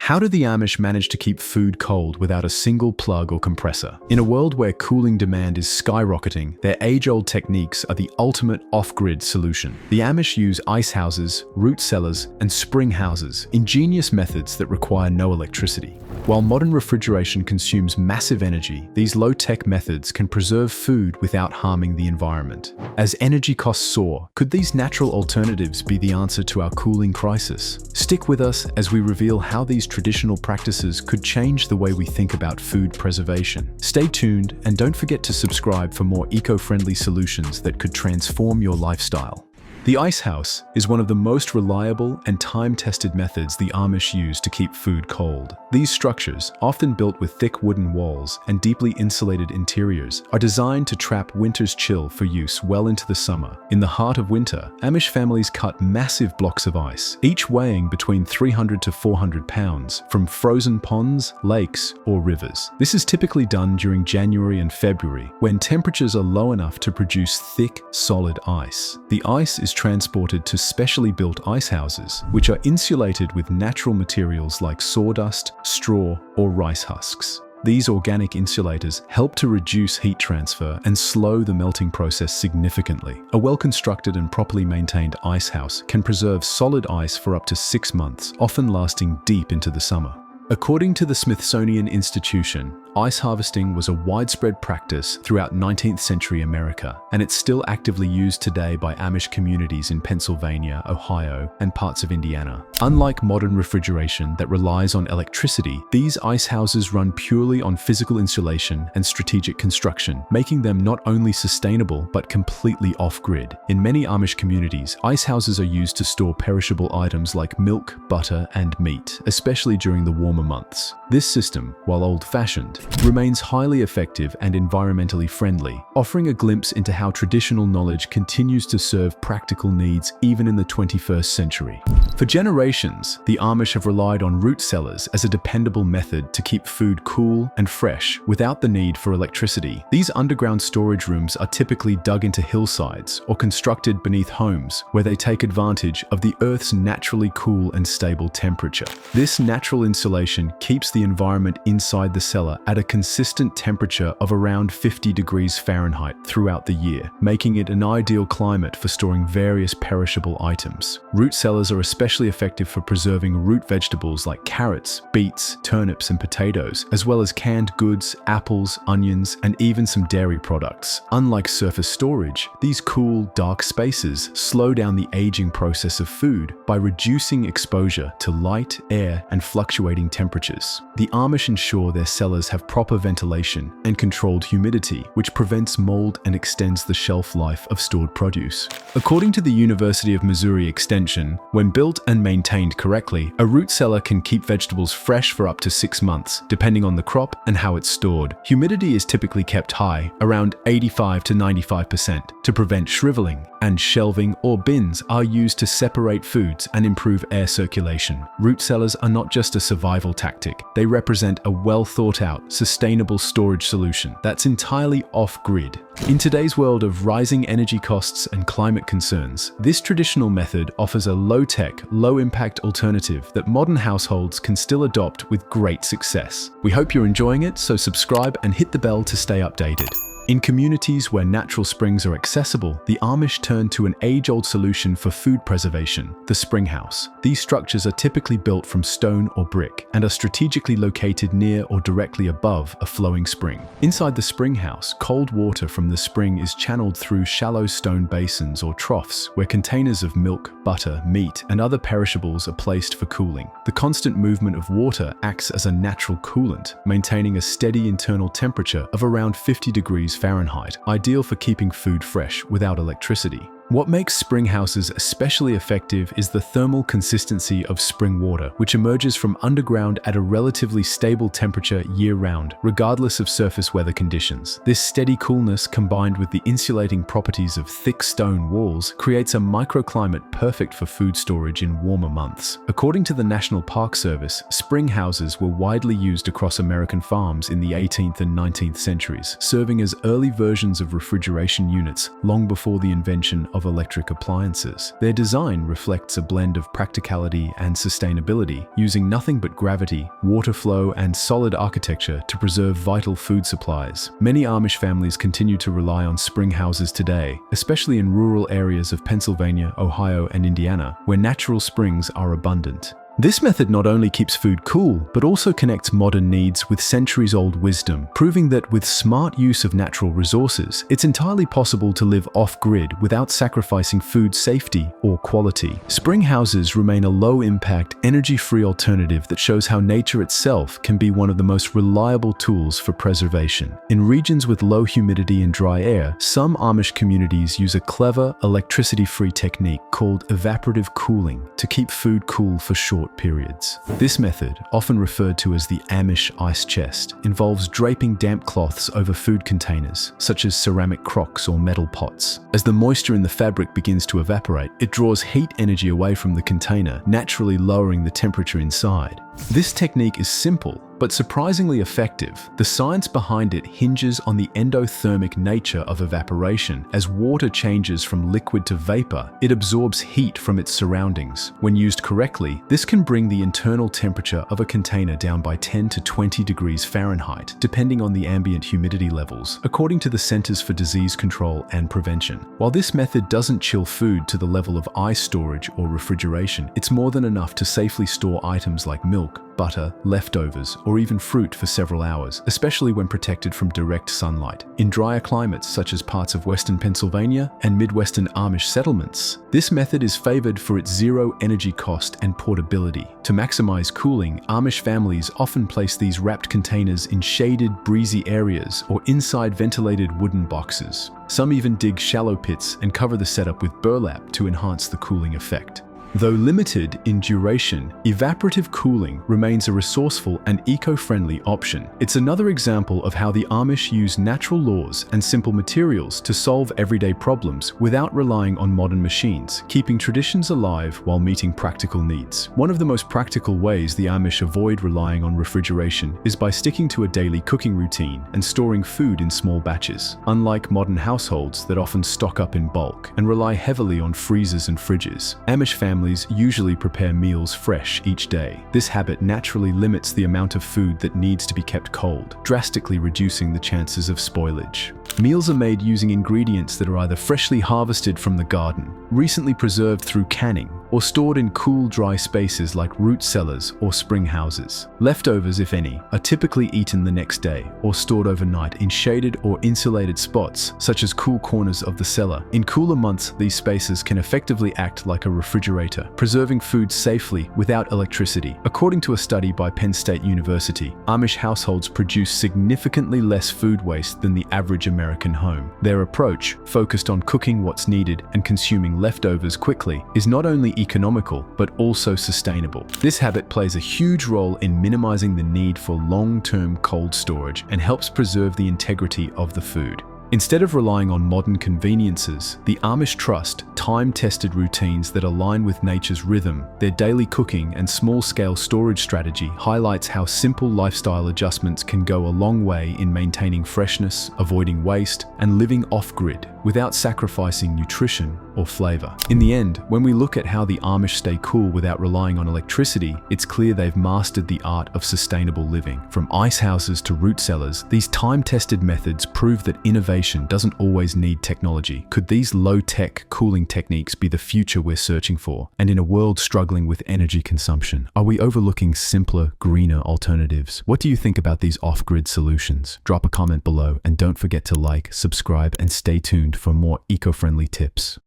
How do the Amish manage to keep food cold without a single plug or compressor? In a world where cooling demand is skyrocketing, their age-old techniques are the ultimate off-grid solution. The Amish use ice houses, root cellars, and spring houses, ingenious methods that require no electricity. While modern refrigeration consumes massive energy, these low-tech methods can preserve food without harming the environment. As energy costs soar, could these natural alternatives be the answer to our cooling crisis? Stick with us as we reveal how these traditional practices could change the way we think about food preservation. Stay tuned and don't forget to subscribe for more eco-friendly solutions that could transform your lifestyle. The ice house is one of the most reliable and time-tested methods the Amish use to keep food cold. These structures, often built with thick wooden walls and deeply insulated interiors, are designed to trap winter's chill for use well into the summer. In the heart of winter, Amish families cut massive blocks of ice, each weighing between 300 to 400 pounds, from frozen ponds, lakes, or rivers. This is typically done during January and February, when temperatures are low enough to produce thick, solid ice. The ice is transported to specially built ice houses, which are insulated with natural materials like sawdust, straw, or rice husks. These organic insulators help to reduce heat transfer and slow the melting process significantly. A well-constructed and properly maintained ice house can preserve solid ice for up to 6 months, often lasting deep into the summer. According to the Smithsonian Institution, ice harvesting was a widespread practice throughout 19th century America, and it's still actively used today by Amish communities in Pennsylvania, Ohio, and parts of Indiana. Unlike modern refrigeration that relies on electricity, these ice houses run purely on physical insulation and strategic construction, making them not only sustainable but completely off-grid. In many Amish communities, ice houses are used to store perishable items like milk, butter, and meat, especially during the warmer months. This system, while old-fashioned, remains highly effective and environmentally friendly, offering a glimpse into how traditional knowledge continues to serve practical needs even in the 21st century. For generations, the Amish have relied on root cellars as a dependable method to keep food cool and fresh without the need for electricity. These underground storage rooms are typically dug into hillsides or constructed beneath homes, where they take advantage of the Earth's naturally cool and stable temperature. This natural insulation keeps the environment inside the cellar at a consistent temperature of around 50 degrees Fahrenheit throughout the year, making it an ideal climate for storing various perishable items. Root cellars are especially effective for preserving root vegetables like carrots, beets, turnips, and potatoes, as well as canned goods, apples, onions, and even some dairy products. Unlike surface storage, these cool, dark spaces slow down the aging process of food by reducing exposure to light, air, and fluctuating temperatures. The Amish ensure their cellars have proper ventilation and controlled humidity, which prevents mold and extends the shelf life of stored produce. According to the University of Missouri Extension, when built and maintained correctly, a root cellar can keep vegetables fresh for up to 6 months, depending on the crop and how it's stored. Humidity is typically kept high, around 85 to 95%, to prevent shriveling, and shelving or bins are used to separate foods and improve air circulation. Root cellars are not just a survival tactic, they represent a well-thought-out, sustainable storage solution that's entirely off-grid. In today's world of rising energy costs and climate concerns, this traditional method offers a low-tech, low-impact alternative that modern households can still adopt with great success. We hope you're enjoying it, so subscribe and hit the bell to stay updated. In communities where natural springs are accessible, the Amish turn to an age-old solution for food preservation, the spring house. These structures are typically built from stone or brick and are strategically located near or directly above a flowing spring. Inside the spring house, cold water from the spring is channeled through shallow stone basins or troughs where containers of milk, butter, meat, and other perishables are placed for cooling. The constant movement of water acts as a natural coolant, maintaining a steady internal temperature of around 50 degrees Fahrenheit, ideal for keeping food fresh without electricity. What makes spring houses especially effective is the thermal consistency of spring water, which emerges from underground at a relatively stable temperature year-round, regardless of surface weather conditions. This steady coolness, combined with the insulating properties of thick stone walls, creates a microclimate perfect for food storage in warmer months. According to the National Park Service, spring houses were widely used across American farms in the 18th and 19th centuries, serving as early versions of refrigeration units long before the invention of of electric appliances. Their design reflects a blend of practicality and sustainability, using nothing but gravity, water flow, and solid architecture to preserve vital food supplies. Many Amish families continue to rely on spring houses today, especially in rural areas of Pennsylvania, Ohio, and Indiana, where natural springs are abundant. This method not only keeps food cool, but also connects modern needs with centuries-old wisdom, proving that with smart use of natural resources, it's entirely possible to live off-grid without sacrificing food safety or quality. Spring houses remain a low-impact, energy-free alternative that shows how nature itself can be one of the most reliable tools for preservation. In regions with low humidity and dry air, some Amish communities use a clever, electricity-free technique called evaporative cooling to keep food cool for short periods. This method, often referred to as the Amish ice chest, involves draping damp cloths over food containers, such as ceramic crocks or metal pots. As the moisture in the fabric begins to evaporate, it draws heat energy away from the container, naturally lowering the temperature inside. This technique is simple, but surprisingly effective. The science behind it hinges on the endothermic nature of evaporation. As water changes from liquid to vapor, it absorbs heat from its surroundings. When used correctly, this can bring the internal temperature of a container down by 10 to 20 degrees Fahrenheit, depending on the ambient humidity levels, according to the Centers for Disease Control and Prevention. While this method doesn't chill food to the level of ice storage or refrigeration, it's more than enough to safely store items like milk, butter, leftovers, or even fruit for several hours, especially when protected from direct sunlight. In drier climates such as parts of western Pennsylvania and midwestern Amish settlements, this method is favored for its zero energy cost and portability. To maximize cooling, Amish families often place these wrapped containers in shaded, breezy areas or inside ventilated wooden boxes. Some even dig shallow pits and cover the setup with burlap to enhance the cooling effect. Though limited in duration, evaporative cooling remains a resourceful and eco-friendly option. It's another example of how the Amish use natural laws and simple materials to solve everyday problems without relying on modern machines, keeping traditions alive while meeting practical needs. One of the most practical ways the Amish avoid relying on refrigeration is by sticking to a daily cooking routine and storing food in small batches. Unlike modern households that often stock up in bulk and rely heavily on freezers and fridges, Amish families usually prepare meals fresh each day. This habit naturally limits the amount of food that needs to be kept cold, drastically reducing the chances of spoilage. Meals are made using ingredients that are either freshly harvested from the garden, recently preserved through canning, or stored in cool, dry spaces like root cellars or spring houses. Leftovers, if any, are typically eaten the next day or stored overnight in shaded or insulated spots, such as cool corners of the cellar. In cooler months, these spaces can effectively act like a refrigerator, preserving food safely without electricity. According to a study by Penn State University, Amish households produce significantly less food waste than the average American home. Their approach, focused on cooking what's needed and consuming leftovers quickly, is not only economical, but also sustainable. This habit plays a huge role in minimizing the need for long-term cold storage and helps preserve the integrity of the food. Instead of relying on modern conveniences, the Amish trust time-tested routines that align with nature's rhythm. Their daily cooking and small-scale storage strategy highlights how simple lifestyle adjustments can go a long way in maintaining freshness, avoiding waste, and living off-grid without sacrificing nutrition or flavor. In the end, when we look at how the Amish stay cool without relying on electricity, it's clear they've mastered the art of sustainable living. From ice houses to root cellars, these time-tested methods prove that innovation doesn't always need technology. Could these low-tech cooling techniques be the future we're searching for? And in a world struggling with energy consumption, are we overlooking simpler, greener alternatives? What do you think about these off-grid solutions? Drop a comment below and don't forget to like, subscribe, and stay tuned for more eco-friendly tips.